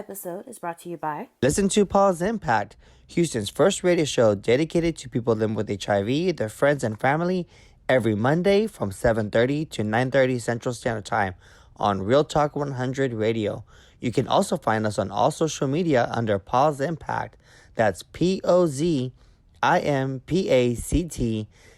episode is brought to you by Listen to Paul's Impact, Houston's first radio show dedicated to people living with HIV, their friends, and family, every Monday from 7:30 to 9:30 Central Standard Time on Real Talk 100 Radio. You can also find us on all social media under Paul's Impact. That's POZIMPACT.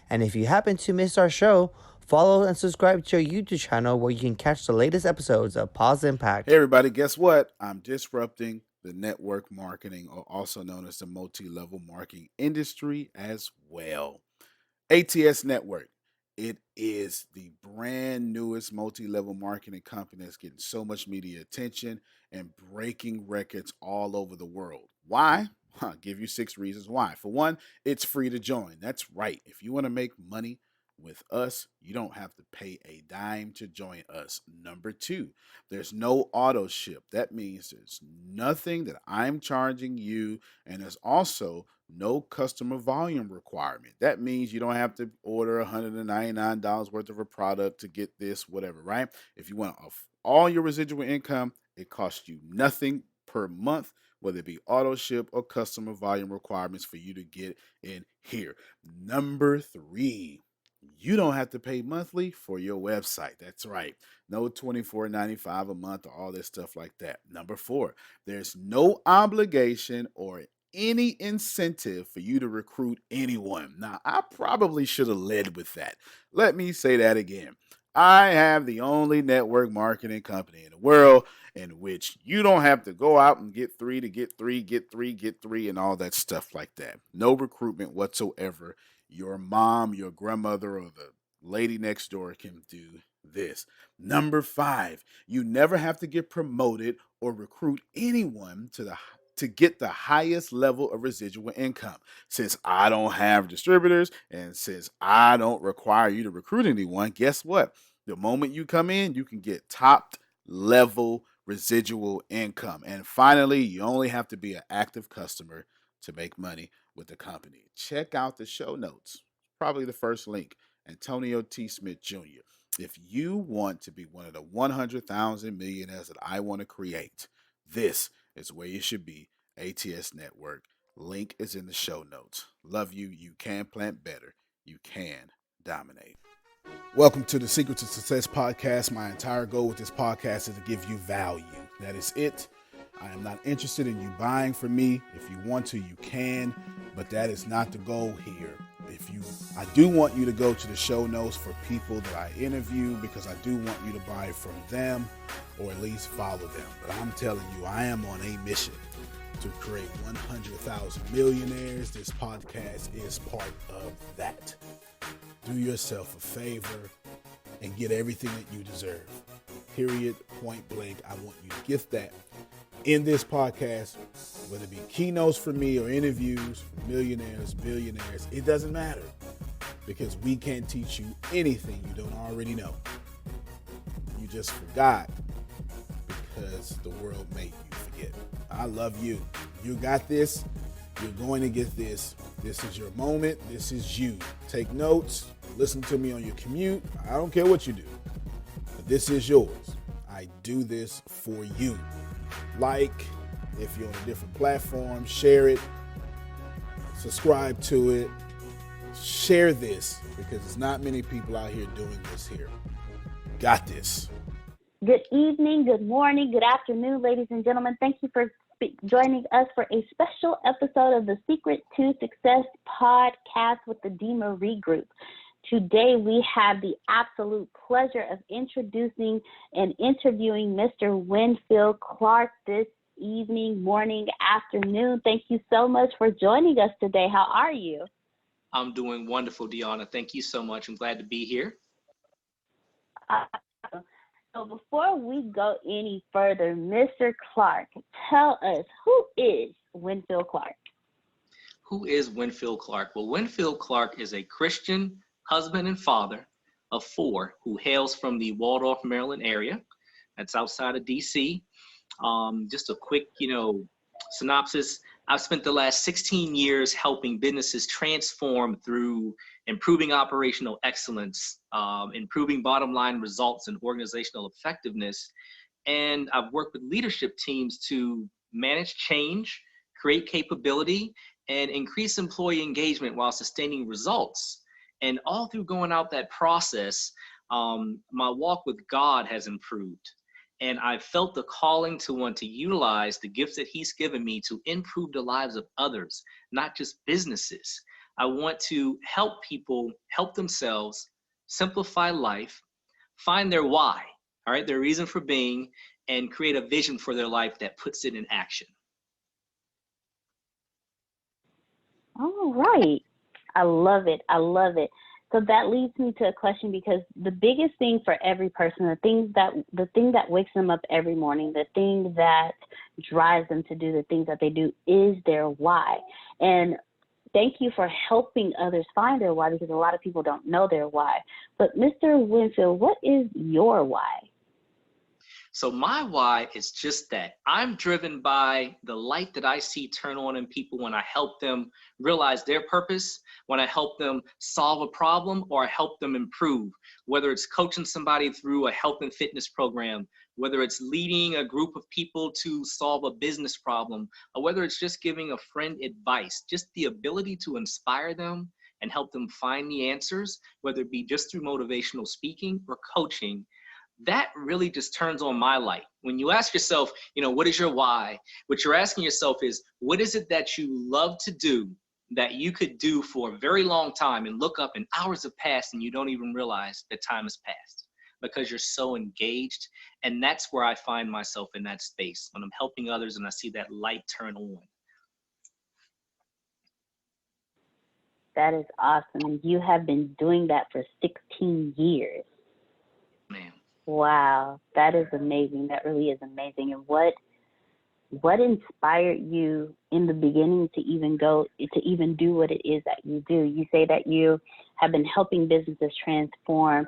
And if you happen to miss our show, follow and subscribe to our YouTube channel where you can catch the latest episodes of Paul's Impact. Hey everybody, guess what? I'm disrupting the network marketing, or also known as the multi-level marketing industry as well. ATS Network. It is the brand newest multi-level marketing company that's getting so much media attention and breaking records all over the world. Why? I'll give you 6 reasons why. For one, it's free to join. That's right. If you want to make money with us, you don't have to pay a dime to join us. Number 2, there's no auto ship. That means there's nothing that I'm charging you, and there's also no customer volume requirement. That means you don't have to order $199 worth of a product to get this, whatever, right? If you want all your residual income, it costs you nothing per month, whether it be auto ship or customer volume requirements for you to get in here. Number 3, you don't have to pay monthly for your website. That's right. No $24.95 a month or all this stuff like that. Number 4, there's no obligation or any incentive for you to recruit anyone. Now, I probably should have led with that. Let me say that again. I have the only network marketing company in the world in which you don't have to go out and get 3 to get 3, get 3, get 3, and all that stuff like that. No recruitment whatsoever. Your mom, your grandmother, or the lady next door can do this. Number 5, you never have to get promoted or recruit anyone to get the highest level of residual income. Since I don't have distributors and since I don't require you to recruit anyone, guess what? The moment you come in, you can get top level residual income. And finally, you only have to be an active customer to make money with the company. Check out the show notes. Probably the first link. Antonio T. Smith Jr. If you want to be one of the 100,000 millionaires that I want to create, this is where you should be. ATS Network. Link is in the show notes. Love you. You can plant better. You can dominate. Welcome to the Secret to Success podcast. My entire goal with this podcast is to give you value. That is it. I am not interested in you buying from me. If you want to, you can, but that is not the goal here. I do want you to go to the show notes for people that I interview, because I do want you to buy from them or at least follow them. But I'm telling you, I am on a mission to create 100,000 millionaires. This podcast is part of that. Do yourself a favor and get everything that you deserve. Period, point blank. I want you to get that in this podcast, whether it be keynotes from me or interviews from millionaires, billionaires. It doesn't matter, because we can't teach you anything you don't already know. You just forgot because the world made you forget. I love you. You got this. You're going to get this. This is your moment. This is you. Take notes. Listen to me on your commute. I don't care what you do, but this is yours. I do this for you. Like, if you're on a different platform, share it. Subscribe to it. Share this, because there's not many people out here doing this here. Got this. Good evening, good morning, good afternoon, ladies and gentlemen. Thank you for joining us for a special episode of the Secret to Success podcast with the D. Marie Group. Today, we have the absolute pleasure of introducing and interviewing Mr. Winfield Clark this evening, morning, afternoon. Thank you so much for joining us today. How are you? I'm doing wonderful, Deanna. Thank you so much. I'm glad to be here. So before we go any further, Mr. Clark, tell us, who is Winfield Clark? Who is Winfield Clark? Well, Winfield Clark is a Christian husband and father of 4 who hails from the Waldorf, Maryland area. That's outside of D.C. Just a quick, synopsis. I've spent the last 16 years helping businesses transform through improving operational excellence, improving bottom line results and organizational effectiveness. And I've worked with leadership teams to manage change, create capability, and increase employee engagement while sustaining results. And all through going out that process, my walk with God has improved. And I felt the calling to want to utilize the gifts that he's given me to improve the lives of others, not just businesses. I want to help people help themselves, simplify life, find their why, all right, their reason for being, and create a vision for their life that puts it in action. All right. I love it. I love it. So that leads me to a question, because the biggest thing for every person, the thing that wakes them up every morning, the thing that drives them to do the things that they do is their why. And thank you for helping others find their why, because a lot of people don't know their why. But Mr. Winfield, what is your why? So my why is just that. I'm driven by the light that I see turn on in people when I help them realize their purpose, when I help them solve a problem, or I help them improve, whether it's coaching somebody through a health and fitness program, whether it's leading a group of people to solve a business problem, or whether it's just giving a friend advice. Just the ability to inspire them and help them find the answers, whether it be just through motivational speaking or coaching. That really just turns on my light. When you ask yourself, what is your why? What you're asking yourself is, what is it that you love to do that you could do for a very long time and look up and hours have passed and you don't even realize that time has passed because you're so engaged? And that's where I find myself in that space, when I'm helping others and I see that light turn on. That is awesome. And you have been doing that for 16 years. Man. Wow, that is amazing. That really is amazing. And what inspired you in the beginning to even do what it is that you do? You say that you have been helping businesses transform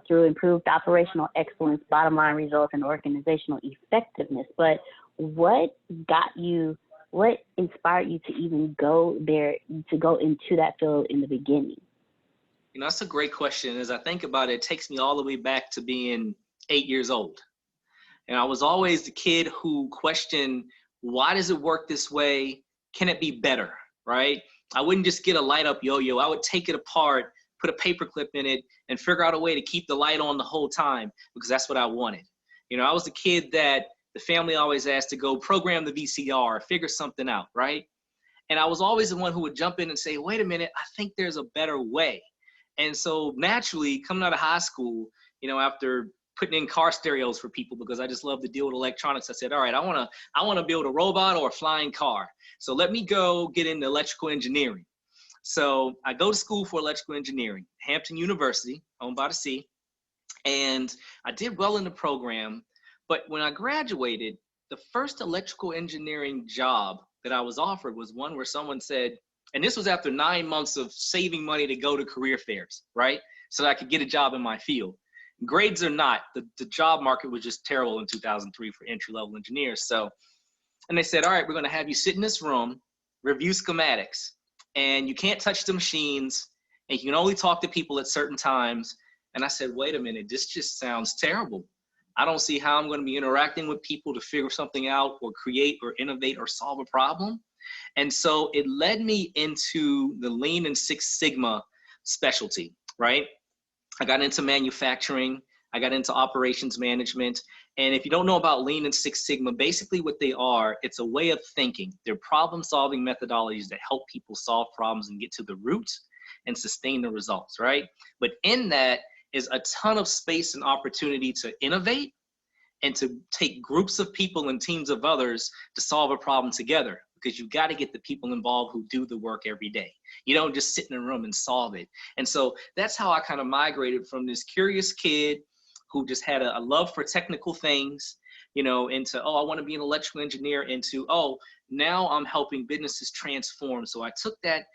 through improved operational excellence, bottom line results, and organizational effectiveness. But what inspired you to even go there, to go into that field in the beginning? That's a great question. As I think about it, it takes me all the way back to being 8 years old. And I was always the kid who questioned, why does it work this way? Can it be better, right? I wouldn't just get a light up yo-yo. I would take it apart, put a paper clip in it, and figure out a way to keep the light on the whole time, because that's what I wanted. I was the kid that the family always asked to go program the VCR, figure something out, right? And I was always the one who would jump in and say, wait a minute, I think there's a better way. And so naturally, coming out of high school, after putting in car stereos for people, because I just love to deal with electronics, I said, all right, I want to build a robot or a flying car. So let me go get into electrical engineering. So I go to school for electrical engineering, Hampton University, owned by the sea. And I did well in the program. But when I graduated, the first electrical engineering job that I was offered was one where someone said, and this was after 9 months of saving money to go to career fairs, right? So that I could get a job in my field. Grades or not, the job market was just terrible in 2003 for entry-level engineers. So, and they said, all right, we're going to have you sit in this room, review schematics, and you can't touch the machines, and you can only talk to people at certain times. And I said, wait a minute, this just sounds terrible. I don't see how I'm going to be interacting with people to figure something out or create or innovate or solve a problem. And so it led me into the Lean and Six Sigma specialty, right? I got into manufacturing. I got into operations management. And if you don't know about Lean and Six Sigma, basically what they are, it's a way of thinking. They're problem-solving methodologies that help people solve problems and get to the root and sustain the results, right? But in that is a ton of space and opportunity to innovate and to take groups of people and teams of others to solve a problem together, because you've got to get the people involved who do the work every day. You don't just sit in a room and solve it. And so that's how I kind of migrated from this curious kid who just had a love for technical things, into, I want to be an electrical engineer, into, now I'm helping businesses transform. So I took that,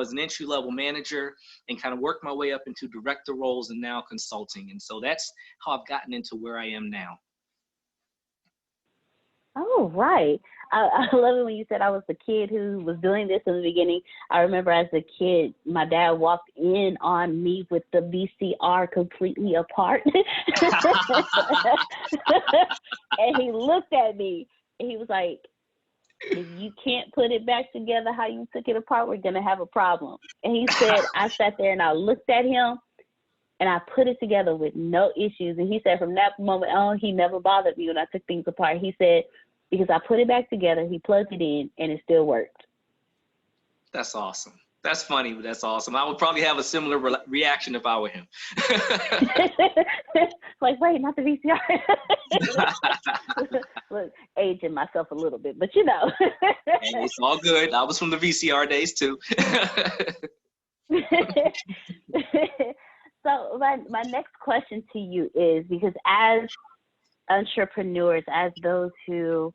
as an entry-level manager and kind of worked my way up into director roles and now consulting. And so that's how I've gotten into where I am now. Oh, right. I love it when you said I was the kid who was doing this in the beginning. I remember as a kid, my dad walked in on me with the VCR completely apart. And he looked at me he was like, if you can't put it back together how you took it apart, we're going to have a problem. And he said, I sat there and I looked at him and I put it together with no issues. And he said from that moment on, he never bothered me when I took things apart. He said, because I put it back together, he plugged it in and it still worked. That's awesome. That's funny, but that's awesome. I would probably have a similar reaction if I were him. Like, wait, not the VCR. Look, aging myself a little bit, but you know. And it's all good. I was from the VCR days too. So my next question to you is, because as entrepreneurs, as those who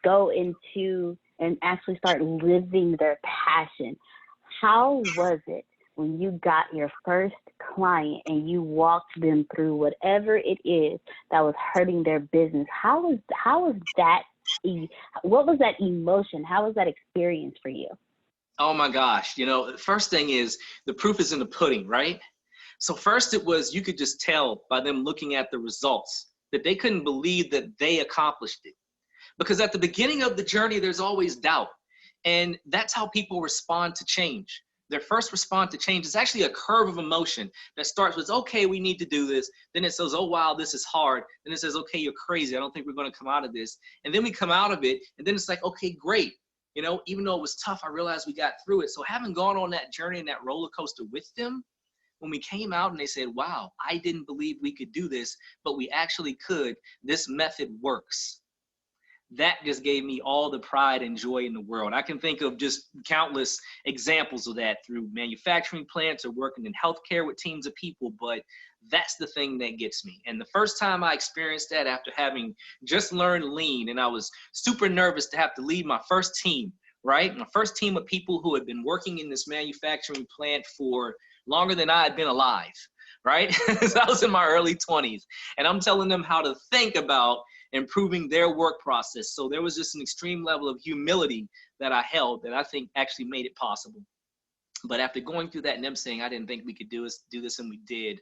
go into and actually start living their passion, how was it when you got your first client and you walked them through whatever it is that was hurting their business? How was that? What was that emotion? How was that experience for you? Oh my gosh. You know, the first thing is the proof is in the pudding, right? So first it was, you could just tell by them looking at the results that they couldn't believe that they accomplished it. Because at the beginning of the journey, there's always doubt. And that's how people respond to change. Their first response to change is actually a curve of emotion that starts with, okay, we need to do this. Then it says, oh, wow, this is hard. Then it says, okay, you're crazy. I don't think we're going to come out of this. And then we come out of it. And then it's like, okay, great. You know, even though it was tough, I realized we got through it. So having gone on that journey and that roller coaster with them, when we came out and they said, wow, I didn't believe we could do this, but we actually could. This method works. That just gave me all the pride and joy in the world. I can think of just countless examples of that through manufacturing plants or working in healthcare with teams of people, but that's the thing that gets me. And the first time I experienced that after having just learned lean, and I was super nervous to have to lead my first team, right? My first team of people who had been working in this manufacturing plant for longer than I had been alive, right? So I was in my early 20s, and I'm telling them how to think about improving their work process. So there was just an extreme level of humility that I held that I think actually made it possible. But after going through that and them saying I didn't think we could do this, and we did,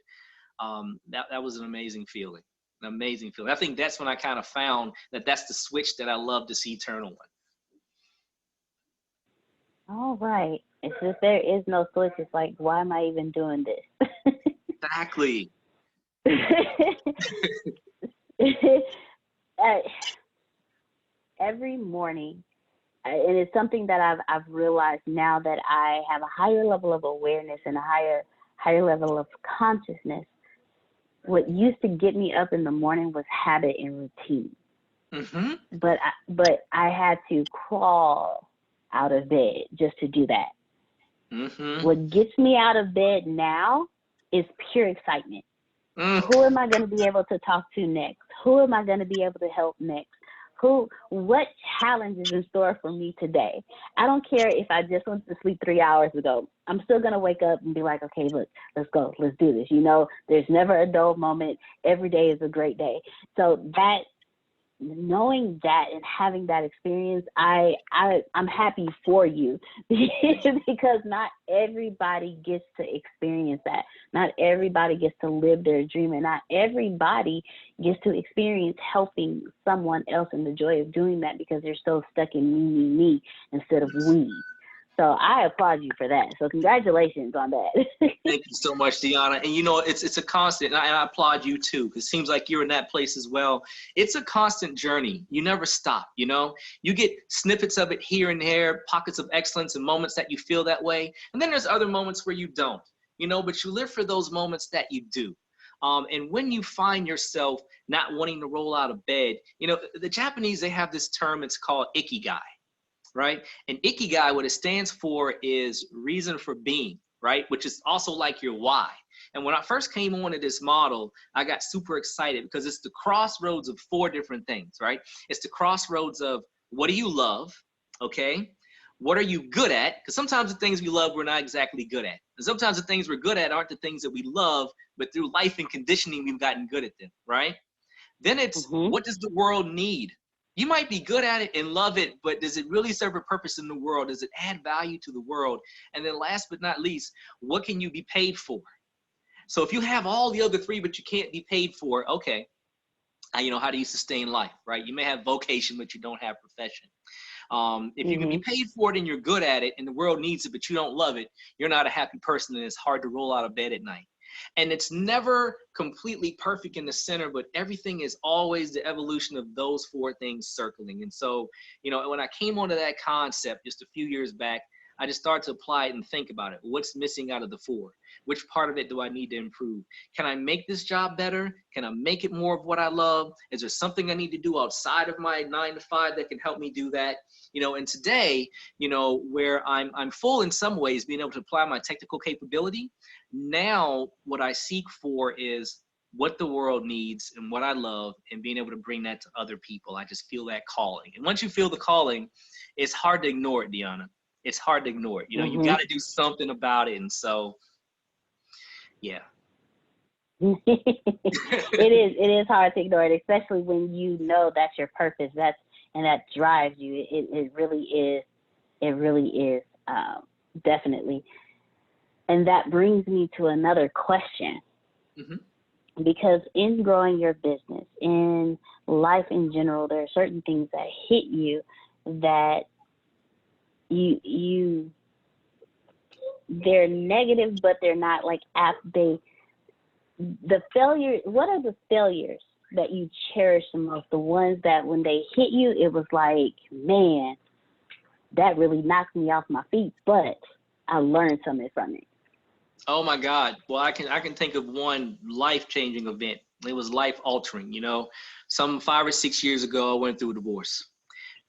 that was an amazing feeling. An amazing feeling. I think that's when I kind of found that that's the switch that I love to see turn on. All right. It's just there is no switch. It's like, why am I even doing this? Exactly. Every morning, and it's something that I've realized now that I have a higher level of awareness and a higher level of consciousness. What used to get me up in the morning was habit and routine. Mm-hmm. But I had to crawl out of bed just to do that. Mm-hmm. What gets me out of bed now is pure excitement. Who am I going to be able to talk to next? Who am I going to be able to help next? What challenge is in store for me today? I don't care if I just went to sleep 3 hours ago. I'm still going to wake up and be like, okay, look, let's go. Let's do this. You know, there's never a dull moment. Every day is a great day. So that, knowing that and having that experience, I'm happy for you because not everybody gets to experience that. Not everybody gets to live their dream, and not everybody gets to experience helping someone else and the joy of doing that because they're so stuck in me instead of we. So I applaud you for that. So congratulations on that. Thank you so much, Deanna. And you know, it's a constant, and I applaud you too, because it seems like you're in that place as well. It's a constant journey. You never stop, you know? You get snippets of it here and there, pockets of excellence and moments that you feel that way. And then there's other moments where you don't, you know, but you live for those moments that you do. And when you find yourself not wanting to roll out of bed, you know, the Japanese, they have this term, it's called ikigai. Right? And ikigai, what it stands for is reason for being, right? Which is also like your why. And when I first came on to this model, I got super excited because it's the crossroads of 4 different things, right? It's the crossroads of what do you love, okay? What are you good at? Because sometimes the things we love, we're not exactly good at. And sometimes the things we're good at aren't the things that we love, but through life and conditioning, we've gotten good at them, right? Then it's what does the world need? You might be good at it and love it, but does it really serve a purpose in the world? Does it add value to the world? And then last but not least, what can you be paid for? So if you have all the other 3, but you can't be paid for, okay, how do you sustain life, right? You may have vocation, but you don't have profession. If you can be paid for it and you're good at it and the world needs it, but you don't love it, you're not a happy person, and it's hard to roll out of bed at night. And it's never completely perfect in the center, but everything is always the evolution of those four things circling. And so, when I came onto that concept just a few years back, I just started to apply it and think about it. What's missing out of the four? Which part of it do I need to improve? Can I make this job better? Can I make it more of what I love? Is there something I need to do outside of my 9 to 5 that can help me do that? And today, where I'm full in some ways, being able to apply my technical capability, now what I seek for is what the world needs and what I love, and being able to bring that to other people. I just feel that calling. And once you feel the calling, it's hard to ignore it, Deanna. It's hard to ignore it. You got to do something about it. And so, yeah. It is hard to ignore it, especially when you know that's your purpose. That drives you. It really is. It really is, definitely. And that brings me to another question. Because in growing your business, in life in general, there are certain things that hit you that they're negative, but they're not like the failure. What are the failures that you cherish the most? The ones that when they hit you, it was like, man, that really knocked me off my feet, but I learned something from it. Oh my God. Well, I can think of one life-changing event. It was life-altering. Some 5 or 6 years ago, I went through a divorce.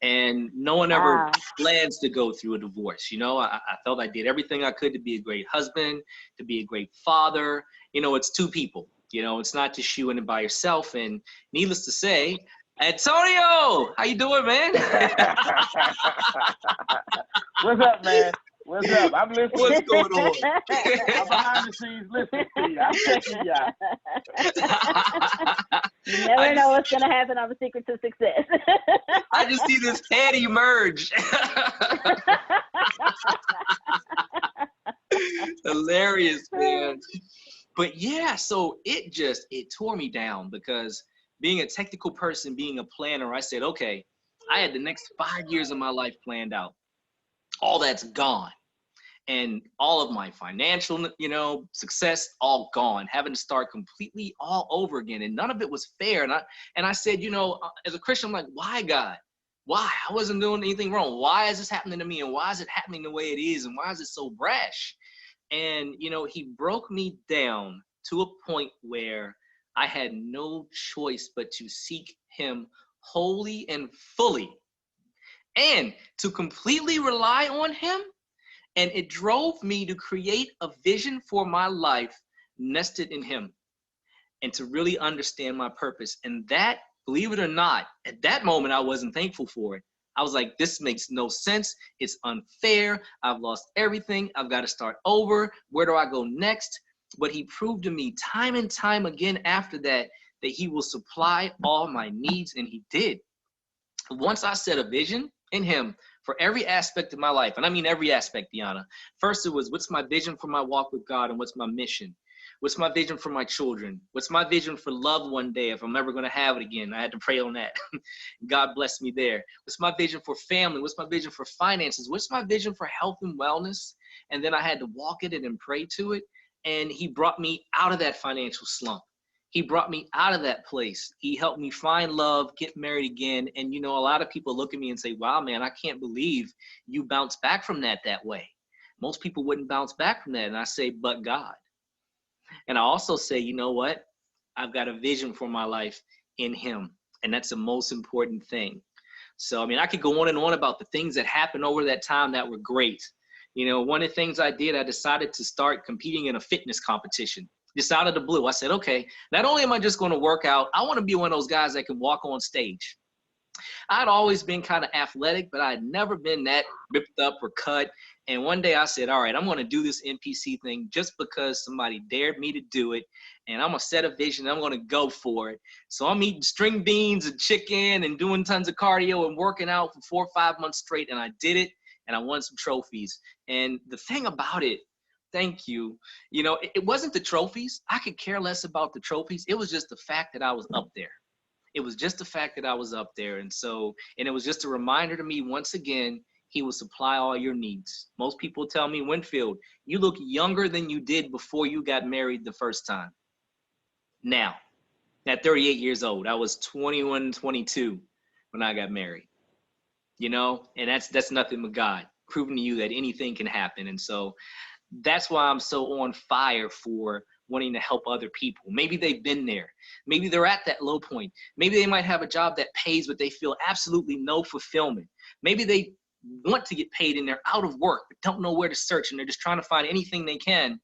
And no one ever plans to go through a divorce. I felt I did everything I could to be a great husband, to be a great father. It's two people. It's not just you and it by yourself. And needless to say, Antonio, how you doing, man? What's up, man? What's up? I'm listening. What's going on? I'm behind the scenes listening to you. I'm checking y'all. You never know what's going to happen on The Secret to Success. I just see this head emerge. Hilarious, man. But yeah, so it tore me down, because being a technical person, being a planner, I said, okay, I had the next 5 years of my life planned out. All that's gone. And all of my financial, success, all gone, having to start completely all over again. And none of it was fair. And I said, as a Christian, I'm like, why, God? Why? I wasn't doing anything wrong. Why is this happening to me? And why is it happening the way it is? And why is it so brash? And, he broke me down to a point where I had no choice but to seek him wholly and fully, and to completely rely on him. And it drove me to create a vision for my life nested in him, and to really understand my purpose. And that, believe it or not, at that moment, I wasn't thankful for it. I was like, this makes no sense. It's unfair. I've lost everything. I've got to start over. Where do I go next? But he proved to me time and time again after that he will supply all my needs, and he did. Once I set a vision in him for every aspect of my life, and I mean every aspect, Deanna. First, it was, what's my vision for my walk with God, and what's my mission? What's my vision for my children? What's my vision for love one day, if I'm ever going to have it again? I had to pray on that. God bless me there. What's my vision for family? What's my vision for finances? What's my vision for health and wellness? And then I had to walk in it and pray to it. And he brought me out of that financial slump. He brought me out of that place. He helped me find love, get married again. And, a lot of people look at me and say, wow, man, I can't believe you bounced back from that way. Most people wouldn't bounce back from that. And I say, but God. And I also say, you know what? I've got a vision for my life in him. And that's the most important thing. So, I could go on and on about the things that happened over that time that were great. One of the things I did, I decided to start competing in a fitness competition. Just out of the blue. I said, okay, not only am I just going to work out, I want to be one of those guys that can walk on stage. I'd always been kind of athletic, but I'd never been that ripped up or cut. And one day I said, all right, I'm going to do this NPC thing just because somebody dared me to do it. And I'm going to set a vision. I'm going to go for it. So I'm eating string beans and chicken and doing tons of cardio and working out for 4 or 5 months straight. And I did it, and I won some trophies. And the thing about it, thank you. It wasn't the trophies. I could care less about the trophies. It was just the fact that I was up there. It was just the fact that I was up there. And it was just a reminder to me, once again, he will supply all your needs. Most people tell me, Winfield, you look younger than you did before you got married the first time. Now, at 38 years old, I was 21, 22 when I got married, and that's nothing but God proving to you that anything can happen. And so that's why I'm so on fire for wanting to help other people. Maybe they've been there. Maybe they're at that low point. Maybe they might have a job that pays, but they feel absolutely no fulfillment. Maybe they want to get paid and they're out of work, but don't know where to search, and they're just trying to find anything they can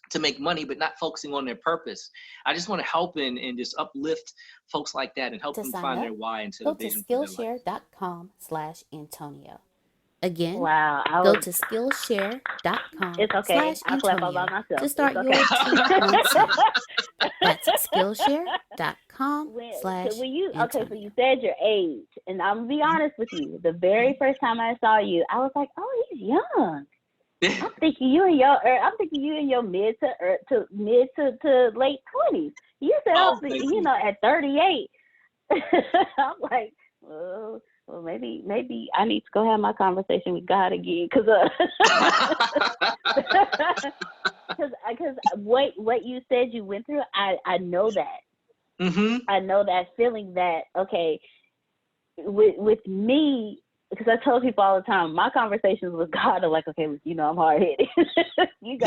to make money, but not focusing on their purpose. I just want to help and just uplift folks like that and help them find their why into the vision for their life. Go to Skillshare.com/Antonio. Again, Wow. go to Skillshare.com. It's okay. I'll clap all by myself. To start It's your okay. 2-month service. That's Skillshare.com/Antonio. So you said your age, and I'm gonna be honest with you. The very first time I saw you, I was like, "Oh, he's young." I'm thinking you in your mid to late 20s. You said, at 38. I'm like, well, maybe I need to go have my conversation with God again, because what you said you went through, I know that. Mm-hmm. I know that feeling that, okay, with me, because I tell people all the time, my conversations with God are like, okay, I'm hard-headed. You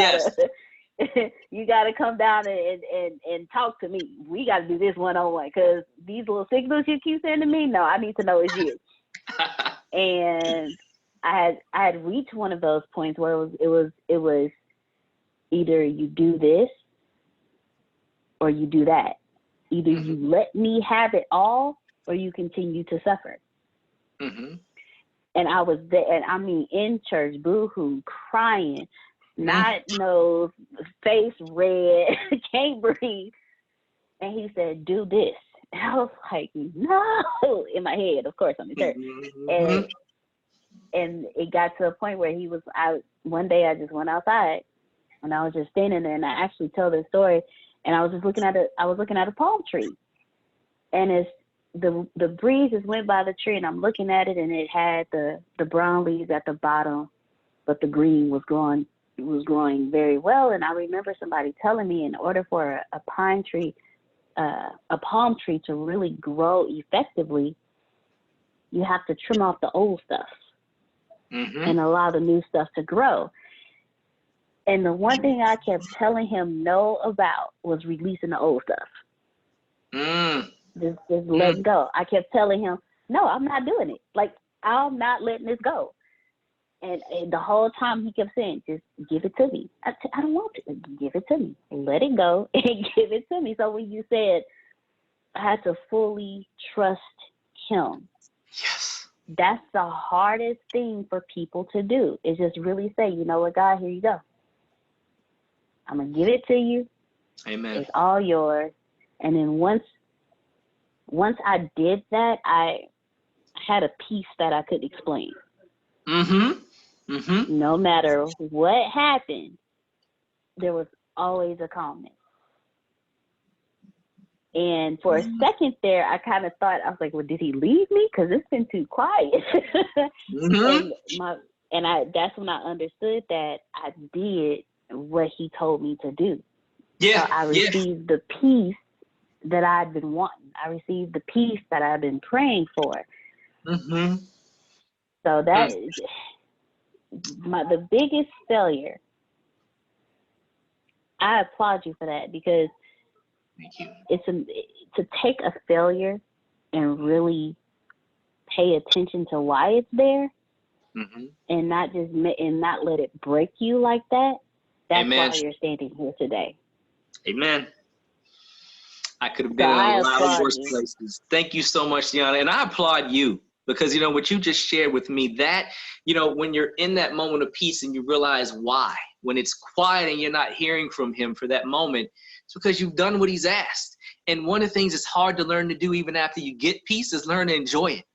gotta come down and talk to me. We gotta do this one-on-one, because these little signals you keep sending me, no, I need to know it's you. And I had reached one of those points where it was either you do this or you do that. Either you let me have it all or you continue to suffer. Mm-hmm. And I was there, and I mean, in church, boo-hoo, crying, snot nose, face red, can't breathe. And he said, do this. And I was like, no, in my head, of course, I'm in church. And it got to a point where one day I just went outside, and I was just standing there, and I actually tell this story, and I was just looking at a palm tree. And it's, the breezes went by the tree, and I'm looking at it, and it had the brown leaves at the bottom, but the green was growing very well. And I remember somebody telling me, in order for a palm tree to really grow effectively, you have to trim off the old stuff and allow the new stuff to grow. And the one thing I kept telling him no about was releasing the old stuff. Just let it go. I kept telling him, no, I'm not doing it. Like, I'm not letting this go. And the whole time he kept saying, just give it to me. I don't want to. Give it to me. Let it go and give it to me. So when you said I had to fully trust him, yes, that's the hardest thing for people to do, is just really say, you know what, God, here you go. I'm going to give it to you. Amen. It's all yours. And then once I did that, I had a peace that I could explain. No matter what happened, there was always a calmness. And for a second there, I kind of thought, I was like, well, did he leave me? Because it's been too quiet. That's when I understood that I did what he told me to do. Yeah. So I received the peace that I'd been wanting. I received the peace that I've been praying for. So that is the biggest failure. I applaud you for that, because thank you. To take a failure and really pay attention to why it's there, and not let it break you like that. That's Amen. why you're standing here today. Amen. I could have been in a lot of worse places. Thank you so much, Deanna. And I applaud you, because, what you just shared with me, that, when you're in that moment of peace and you realize why, when it's quiet and you're not hearing from him for that moment, it's because you've done what he's asked. And one of the things it's hard to learn to do even after you get peace is learn to enjoy it,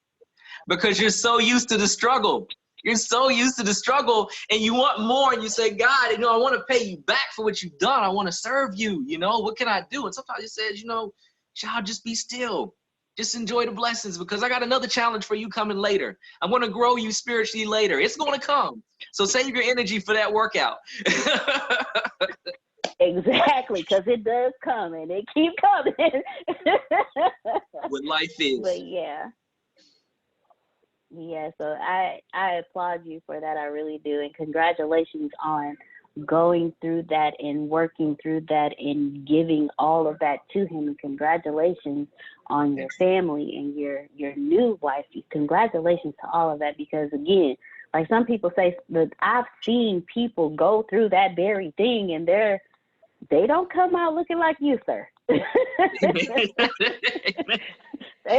because you're so used to the struggle. You're so used to the struggle, and you want more, and you say, God, I want to pay you back for what you've done. I want to serve you, what can I do? And sometimes he says, child, just be still. Just enjoy the blessings, because I got another challenge for you coming later. I'm going to grow you spiritually later. It's going to come. So save your energy for that workout. Exactly, because it does come and it keeps coming. What life is. But yeah. Yeah, so I applaud you for that. I really do. And congratulations on going through that and working through that and giving all of that to him. And congratulations on your family and your new wife. Congratulations to all of that, because again, like some people say, that I've seen people go through that very thing and they don't come out looking like you, sir. They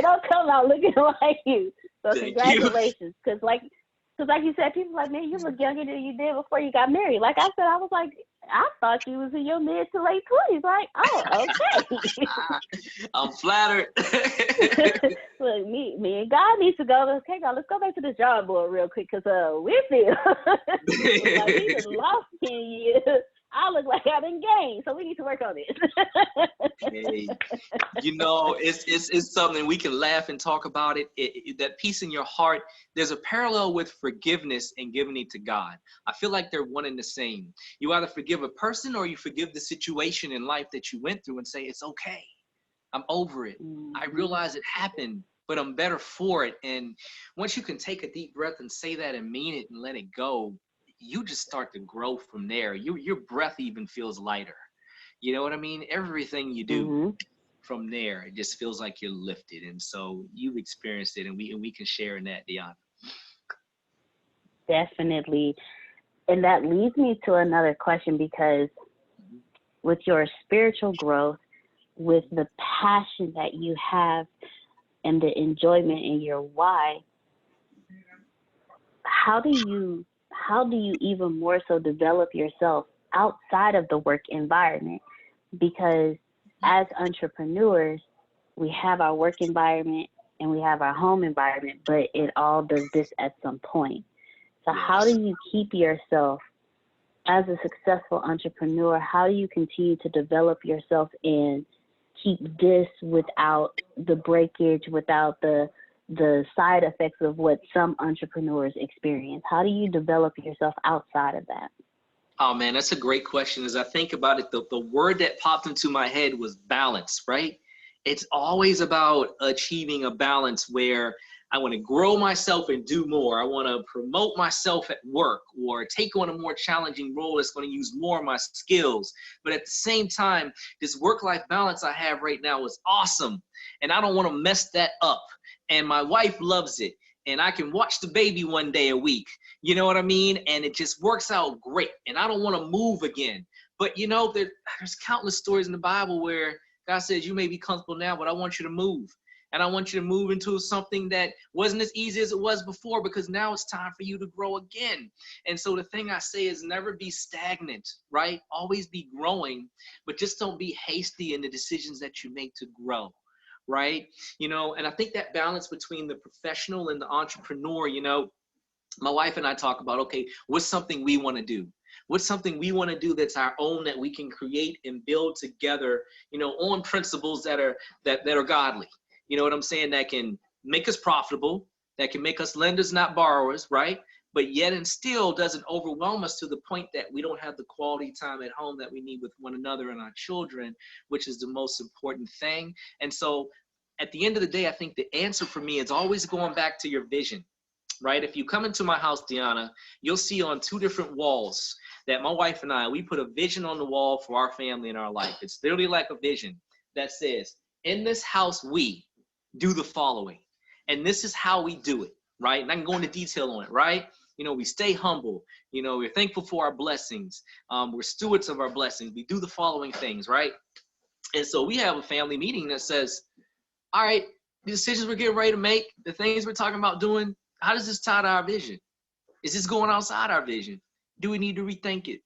don't come out looking like you. So congratulations. Because like you said, people like, man, you look younger than you did before you got married. Like I said, I was like, I thought you was in your mid to late 20s. Like, oh, okay. I'm flattered. Look, me and God needs to go. Okay, God, let's go back to this drawing board real quick, because Winfield, like, he just lost 10 years. I look like I didn't gain, so we need to work on this. Hey, you know, it's something we can laugh and talk about it. That peace in your heart, there's a parallel with forgiveness and giving it to God. I feel like they're one and the same. You either forgive a person or you forgive the situation in life that you went through and say, it's okay. I'm over it. I realize it happened, but I'm better for it. And once you can take a deep breath and say that and mean it and let it go, you just start to grow from there. Your breath even feels lighter. You know what I mean? Everything you do from there, it just feels like you're lifted. And so you've experienced it, and we can share in that, Deanna. Definitely. And that leads me to another question, because with your spiritual growth, with the passion that you have and the enjoyment in your why, how do you even more so develop yourself outside of the work environment? Because as entrepreneurs, we have our work environment and we have our home environment, but it all does this at some point. So how do you keep yourself as a successful entrepreneur? How do you continue to develop yourself and keep this without the breakage, without the side effects of what some entrepreneurs experience? How do you develop yourself outside of that? Oh man, that's a great question. As I think about it, the word that popped into my head was balance, right? It's always about achieving a balance where I want to grow myself and do more. I want to promote myself at work or take on a more challenging role that's going to use more of my skills. But at the same time, this work-life balance I have right now is awesome, and I don't want to mess that up. And my wife loves it, and I can watch the baby one day a week. You know what I mean? And it just works out great, and I don't want to move again. But you know, there's countless stories in the Bible where God says, you may be comfortable now, but I want you to move. And I want you to move into something that wasn't as easy as it was before, because now it's time for you to grow again. And so the thing I say is never be stagnant, right? Always be growing, but just don't be hasty in the decisions that you make to grow, right? You know, and I think that balance between the professional and the entrepreneur, you know, my wife and I talk about, okay, what's something we want to do? What's something we want to do that's our own, that we can create and build together, you know, on principles that are godly. You know what I'm saying? That can make us profitable, that can make us lenders, not borrowers, right? But yet and still doesn't overwhelm us to the point that we don't have the quality time at home that we need with one another and our children, which is the most important thing. And so at the end of the day, I think the answer for me is always going back to your vision, right? If you come into my house, Deanna, you'll see on 2 different walls that my wife and I, we put a vision on the wall for our family and our life. It's literally like a vision that says, in this house, we do the following. And this is how we do it, right? And I can go into detail on it, right? You know, we stay humble. You know, we're thankful for our blessings. We're stewards of our blessings. We do the following things, right? And so we have a family meeting that says, all right, the decisions we're getting ready to make, the things we're talking about doing, how does this tie to our vision? Is this going outside our vision? Do we need to rethink it?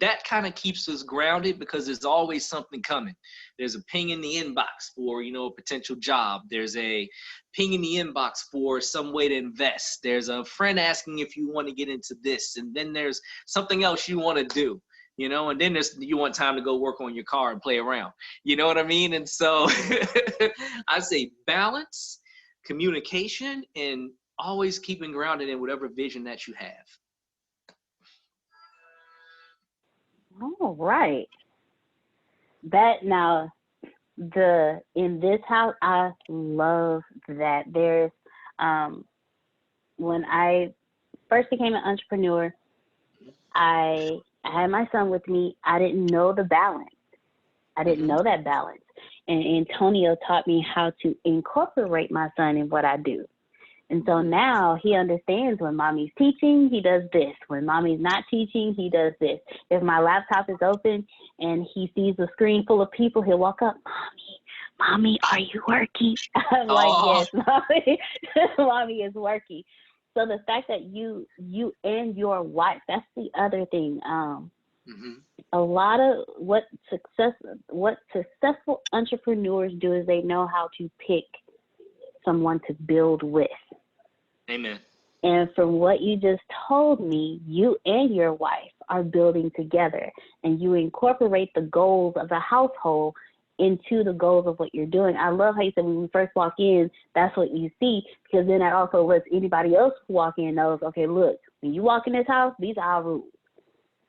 That kind of keeps us grounded, because there's always something coming. There's a ping in the inbox for, you know, a potential job. There's a ping in the inbox for some way to invest. There's a friend asking if you want to get into this. And then there's something else you want to do. you know, and then you want time to go work on your car and play around. You know what I mean? And so I say balance, communication, and always keeping grounded in whatever vision that you have. All right. That now in this house, I love that. There's when I first became an entrepreneur, I had my son with me. I didn't know the balance. I didn't know that balance. And Antonio taught me how to incorporate my son in what I do. And so now he understands when mommy's teaching, he does this. When mommy's not teaching, he does this. If my laptop is open and he sees a screen full of people, he'll walk up, Mommy, are you working? I'm like, yes, Mommy, Mommy is working. So the fact that you and your wife, that's the other thing. A lot of what successful entrepreneurs do is they know how to pick someone to build with. Amen. And from what you just told me, you and your wife are building together, and you incorporate the goals of the household into the goals of what you're doing. I love how you said when we first walk in, that's what you see, because then that also lets anybody else who walk in knows, okay, look, when you walk in this house, these are our rules.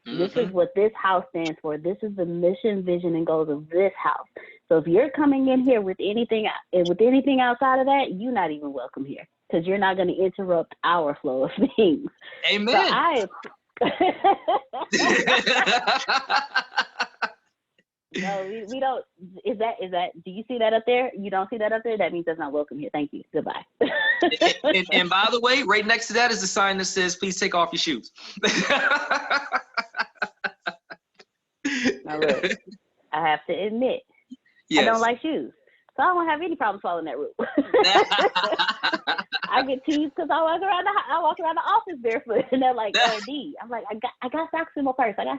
This is what this house stands for. This is the mission, vision, and goals of this house. So if you're coming in here with anything outside of that, you're not even welcome here, because you're not going to interrupt our flow of things. Amen. So no, we don't. Is that? Do you see that up there? You don't see that up there? That means that's not welcome here. Thank you. Goodbye. and by the way, right next to that is a sign that says, "Please take off your shoes." Now look, I have to admit, I don't like shoes, so I won't have any problems following that rule. I get teased because I walk around the office barefoot, and they're like, D. I'm like, I got socks in my purse. I'm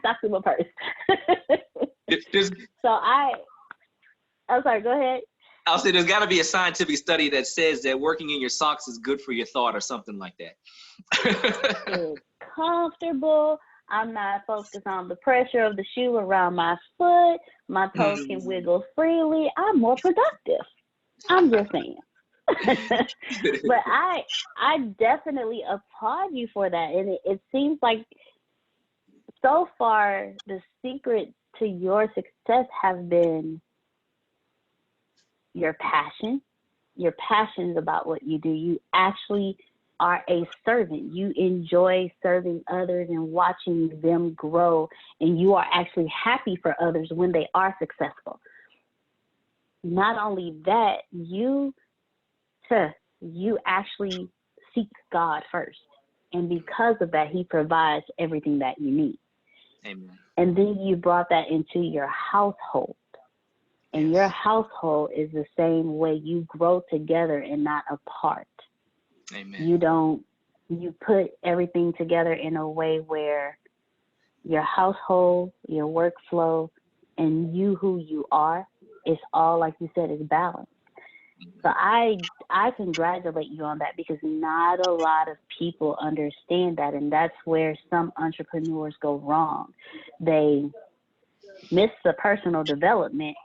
sorry, go ahead. I'll say there's got to be a scientific study that says that working in your socks is good for your thought or something like that. It's comfortable. I'm not focused on the pressure of the shoe around my foot. My toes can wiggle freely. I'm more productive. I'm just saying. But I definitely applaud you for that. And it seems like so far the secret to your success has been your passion. Your passion is about what you do. You actually are a servant. You enjoy serving others and watching them grow, and you are actually happy for others when they are successful. Not only that, you actually seek God first, and because of that, He provides everything that you need. Amen. And then you brought that into your household, and your household is the same way. You grow together and not apart. Amen. You put everything together in a way where your household, your workflow, and you who you are is all, like you said, is balanced. So I congratulate you on that, because not a lot of people understand that, and that's where some entrepreneurs go wrong. They miss the personal development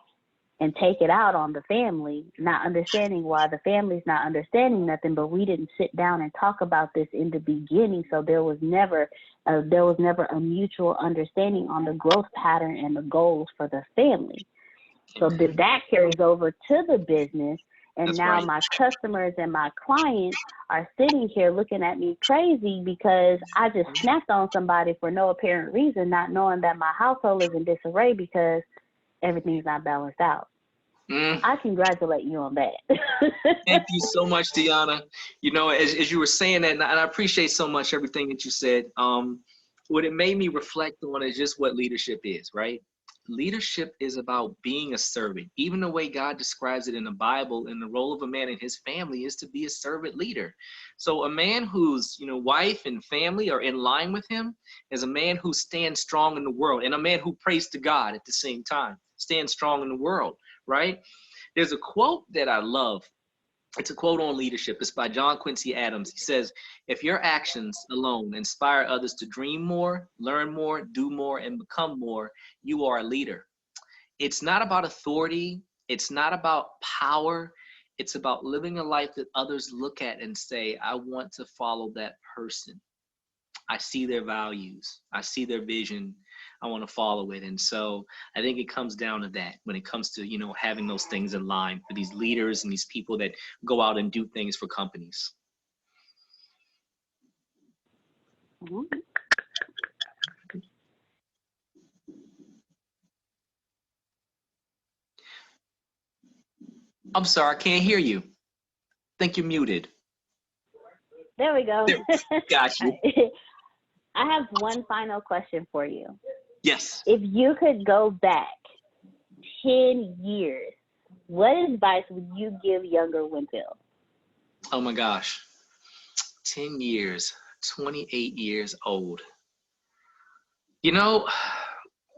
and take it out on the family, not understanding why the family's not understanding nothing, but we didn't sit down and talk about this in the beginning, so there was never a mutual understanding on the growth pattern and the goals for the family. So that carries over to the business, and That's now right. my customers and my clients are sitting here looking at me crazy because I just snapped on somebody for no apparent reason, not knowing that my household is in disarray because everything's not balanced out. I congratulate you on that. Thank you so much, Deanna. You know, as you were saying that, and I appreciate so much everything that you said. What it made me reflect on is just what leadership is, right? Leadership is about being a servant. Even the way God describes it in the Bible, and the role of a man in his family is to be a servant leader. So a man whose, wife and family are in line with him is a man who stands strong in the world, and a man who prays to God at the same time, stands strong in the world, right? There's a quote that I love, It's a quote on leadership. It's by John Quincy Adams. He says, if your actions alone inspire others to dream more, learn more, do more, and become more, you are a leader. It's not about authority. It's not about power. It's about living a life that others look at and say, I want to follow that person. I see their values. I see their vision. I want to follow it. And so I think it comes down to that when it comes to, having those things in line for these leaders and these people that go out and do things for companies. I'm sorry, I can't hear you. I think you're muted. There we go. Got you. I have one final question for you. Yes. If you could go back 10 years, what advice would you give younger Winfield? Oh my gosh. 10 years, 28 years old.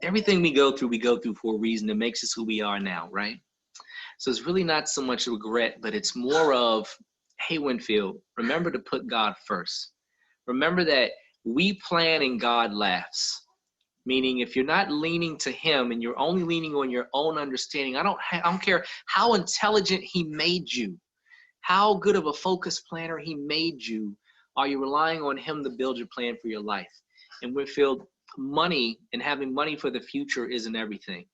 Everything we go through for a reason that makes us who we are now, right? So it's really not so much regret, but it's more of, hey, Winfield, remember to put God first. Remember that we plan and God laughs. Meaning if you're not leaning to him and you're only leaning on your own understanding, I don't care how intelligent he made you, how good of a focus planner he made you, are you relying on him to build your plan for your life? And Winfield, money and having money for the future isn't everything.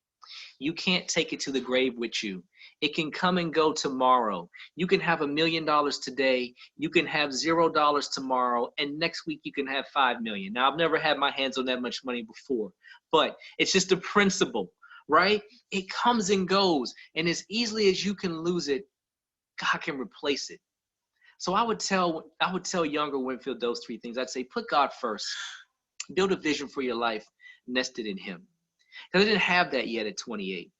You can't take it to the grave with you. It can come and go tomorrow. You can have $1 million today. You can have $0 tomorrow. And next week you can have 5 million. Now, I've never had my hands on that much money before, but it's just a principle, right? It comes and goes. And as easily as you can lose it, God can replace it. So I would tell younger Winfield those three things. I'd say, put God first. Build a vision for your life nested in him. Because I didn't have that yet at 28.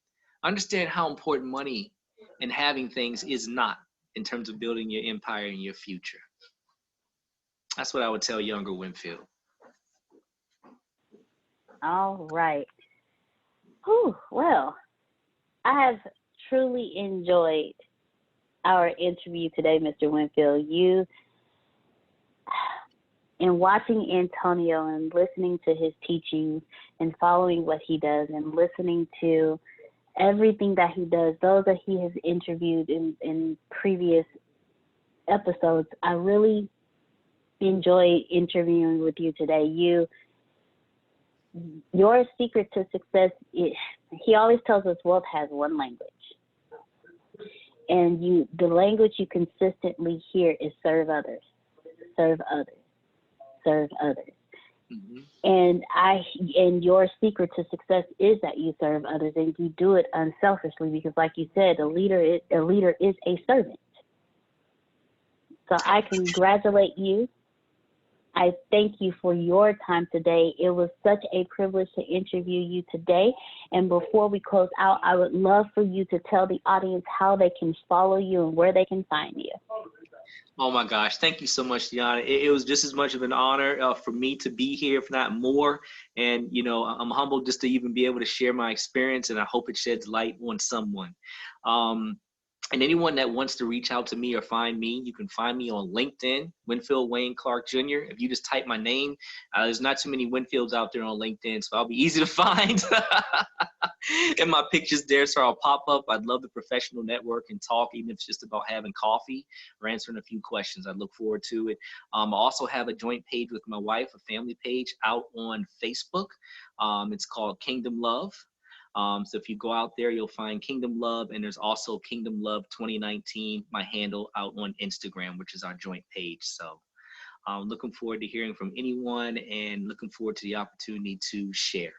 Understand how important money and having things is not in terms of building your empire and your future. That's what I would tell younger Winfield. All right. Whew, well, I have truly enjoyed our interview today, Mr. Winfield. In watching Antonio and listening to his teachings and following what he does and listening to everything that he does, those that he has interviewed in previous episodes, I really enjoy interviewing with you today. Your secret to success, he always tells us wealth has one language. And the language you consistently hear is serve others, serve others, serve others. Mm-hmm. And your secret to success is that you serve others and you do it unselfishly because, like you said, a leader is a servant. So I congratulate you. I thank you for your time today. It was such a privilege to interview you today. And before we close out, I would love for you to tell the audience how they can follow you and where they can find you. Oh my gosh. Thank you so much, Deanna. It was just as much of an honor for me to be here, if not more. And, I'm humbled just to even be able to share my experience, and I hope it sheds light on someone. And anyone that wants to reach out to me or find me, you can find me on LinkedIn, Winfield Wayne Clark Jr. If you just type my name, there's not too many Winfields out there on LinkedIn, so I'll be easy to find. And my picture's there, so I'll pop up. I'd love the professional network and talk, even if it's just about having coffee or answering a few questions. I look forward to it. I also have a joint page with my wife, a family page out on Facebook. It's called Kingdom Love. So if you go out there, you'll find Kingdom Love, and there's also Kingdom Love 2019, my handle, out on Instagram, which is our joint page. So I'm looking forward to hearing from anyone and looking forward to the opportunity to share.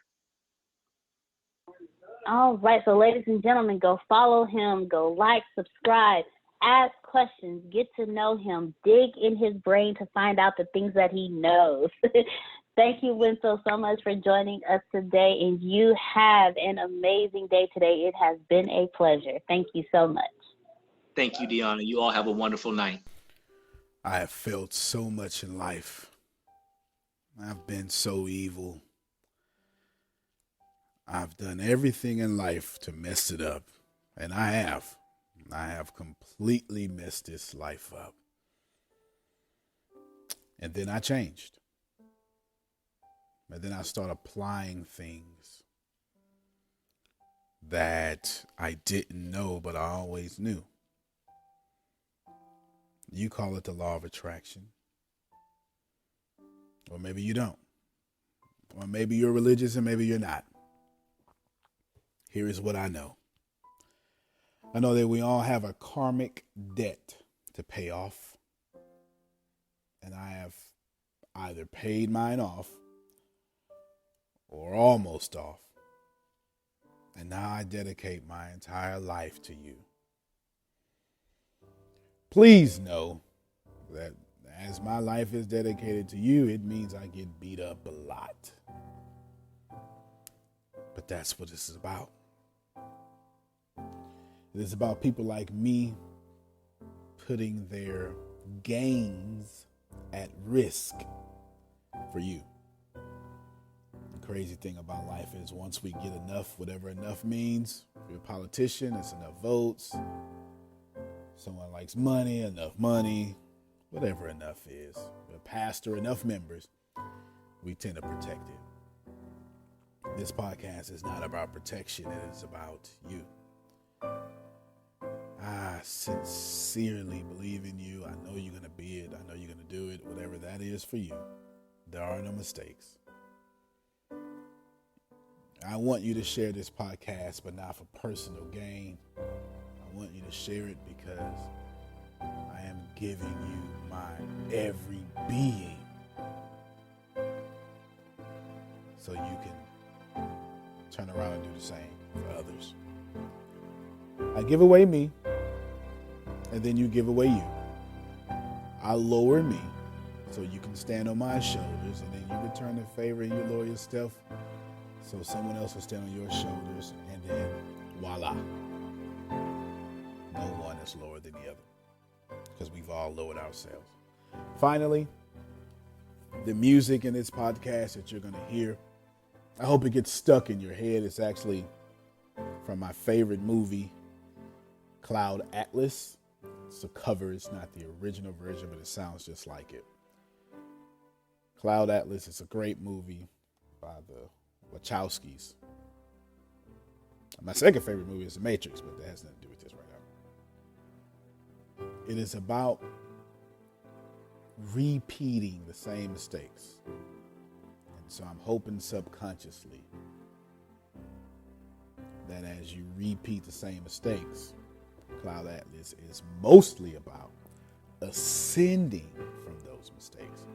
All right. So ladies and gentlemen, go follow him, go like, subscribe, ask questions, get to know him, dig in his brain to find out the things that he knows. Thank you, Winfield, so much for joining us today, and you have an amazing day today. It has been a pleasure. Thank you so much. Thank you, Deanna. You all have a wonderful night. I have felt so much in life. I've been so evil. I've done everything in life to mess it up, and I have. I have completely messed this life up. And then I changed. And then I started applying things that I didn't know, but I always knew. You call it the law of attraction. Or maybe you don't. Or maybe you're religious and maybe you're not. Here is what I know. I know that we all have a karmic debt to pay off. And I have either paid mine off or almost off. And now I dedicate my entire life to you. Please know that as my life is dedicated to you, it means I get beat up a lot. But that's what this is about. It is about people like me putting their gains at risk for you. The crazy thing about life is once we get enough, whatever enough means, if you're a politician, it's enough votes. Someone likes money, enough money, whatever enough is. A pastor, enough members, we tend to protect it. This podcast is not about protection, it is about you. I sincerely believe in you. I know you're going to be it. I know you're going to do it, whatever that is for you. There are no mistakes. I want you to share this podcast, but not for personal gain. I want you to share it because I am giving you my every being so you can turn around and do the same for others. I give away me, and then you give away you. I lower me so you can stand on my shoulders, and then you return the favor and you lower yourself so someone else will stand on your shoulders, and then voila. No one is lower than the other because we've all lowered ourselves. Finally, the music in this podcast that you're going to hear, I hope it gets stuck in your head. It's actually from my favorite movie, Cloud Atlas. It's a cover. It's not the original version, but it sounds just like it. Cloud Atlas is a great movie by the Wachowskis. My second favorite movie is The Matrix, but that has nothing to do with this right now. It is about repeating the same mistakes. And so I'm hoping subconsciously that as you repeat the same mistakes, Cloud Atlas is mostly about ascending from those mistakes.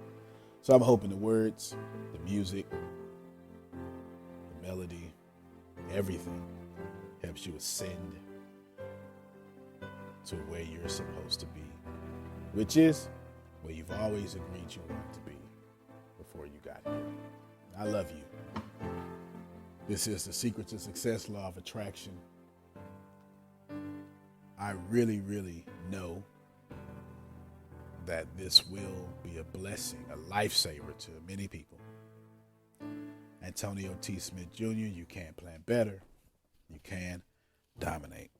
So I'm hoping the words, the music, the melody, everything helps you ascend to where you're supposed to be, which is where you've always agreed you wanted to be before you got here. I love you. This is The Secret to Success, Law of Attraction. I really, really know that this will be a blessing, a lifesaver to many people. Antonio T. Smith Jr., you can plan better. You can dominate.